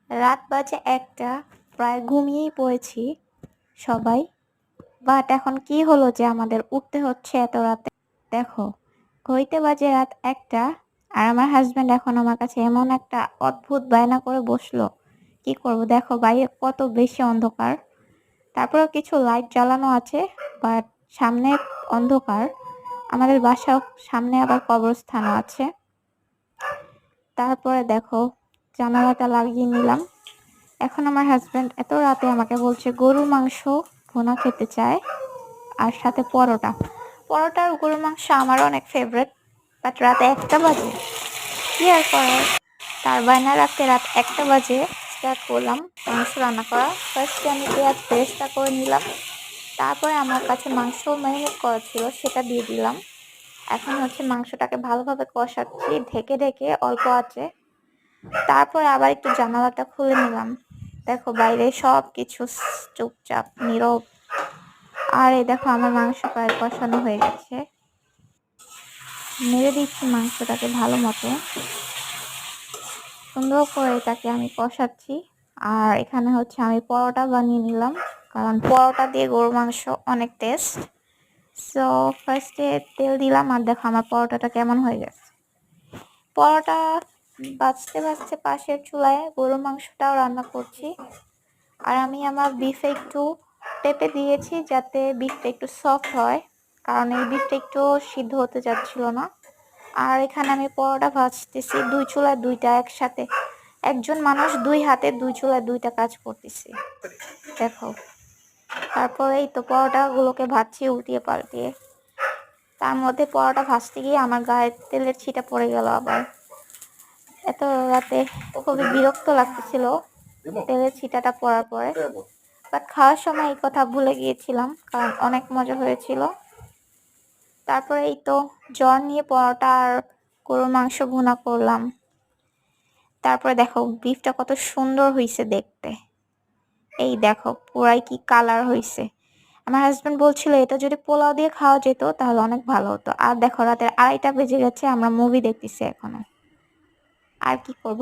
রাত বাজে ১টা, প্রায় ঘুমিয়েই পড়েছি সবাই। বাট এখন কি হলো যে আমাদের উঠতে হচ্ছে এত রাতে? দেখো, ঘড়িতে বাজে রাত ১টা, আর আমার হাজব্যান্ড এখন আমার কাছে এমন একটা অদ্ভুত বায়না করে বসলো। কি করব, দেখো বাইরে কত বেশি অন্ধকার। তারপরেও কিছু লাইট জ্বালানো আছে, বাট সামনে অন্ধকার। আমাদের বাসার সামনে আবার কবরস্থানও আছে। তারপরে দেখো, জানালাটা লাগিয়ে নিলাম। এখন আমার হাজব্যান্ড এত রাতে আমাকে বলছে গরুর মাংস ভুনা খেতে চায়, আর সাথে পরোটা। পরোটা আর গরুর মাংস আমারও অনেক ফেভারিট, বাট রাত ১টা বাজে, কি আর করার। তার বায়না রাখতে রাত ১টা বাজে স্টার্ট করলাম মাংস রান্না করা। ফার্স্টে আমি পেঁয়াজ বেরেস্তা করে নিলাম, তারপরে আমার কাছে মাংস ম্যারিনেট করা ছিল, সেটা দিয়ে দিলাম। এখন হচ্ছে মাংসটাকে ভালোভাবে কষাচ্ছি ঢেকে ঢেকে অল্প আঁচে। তারপরে আবার একটু জানালাটা খুলে নিলাম। দেখো বাইরে সব কিছু চুপচাপ নীরব। আর এই দেখো আমার মাংস প্রায় কষানো হয়ে গেছে। নেড়ে দিচ্ছি মাংসটাকে ভালো মতো, সুন্দর করে এটাকে আমি কষাচ্ছি। আর এখানে হচ্ছে আমি পরোটা বানিয়ে নিলাম, কারণ পরোটা দিয়ে গরুর মাংস অনেক টেস্ট। সো ফার্স্টে তেল দিলাম, আর দেখো আমার পরোটাটা কেমন হয়ে গেছে। পরোটা ভাজতে ভাজতে পাশের চুলায় গরুর মাংসটাও রান্না করছি। আর আমি আমার বিফে একটু পেঁপে দিয়েছি যাতে বিফটা একটু সফট হয়, কারণ এই বিফটা একটু সিদ্ধ হতে যাচ্ছিল না। আর এখানে আমি পরোটা ভাজতেছি, দুই চুলায় দুইটা একসাথে। একজন মানুষ দুই হাতে দুই চুলায় দুইটা কাজ করতেছি, দেখো। তারপরে এই তো পরোটাগুলোকে ভাজছি উল্টিয়ে পাল্টিয়ে। তার মধ্যে পরোটা ভাজতে গিয়ে আমার গায়ে তেলের ছিটা পড়ে গেল আবার। এত রাতে খুবই বিরক্ত লাগতেছিল তেলের ছিটাটা পড়ার পরে, বাট খাওয়ার সময় এই কথা ভুলে গিয়েছিলাম, কারণ অনেক মজা হয়েছিল। তারপরে এই তো জ্বর নিয়ে পরোটা আর গরুর মাংস ভুনা করলাম। তারপরে দেখো বিফটা কত সুন্দর হয়েছে দেখতে। এই দেখো পুরাই কি কালার হয়েছে। আমার হাজবেন্ড বলছিল এটা যদি পোলাও দিয়ে খাওয়া যেত তাহলে অনেক ভালো হতো। আর দেখো রাতের ২:৩০ বেজে গেছে, আমরা মুভি দেখতেছি এখনো। আর কি করব।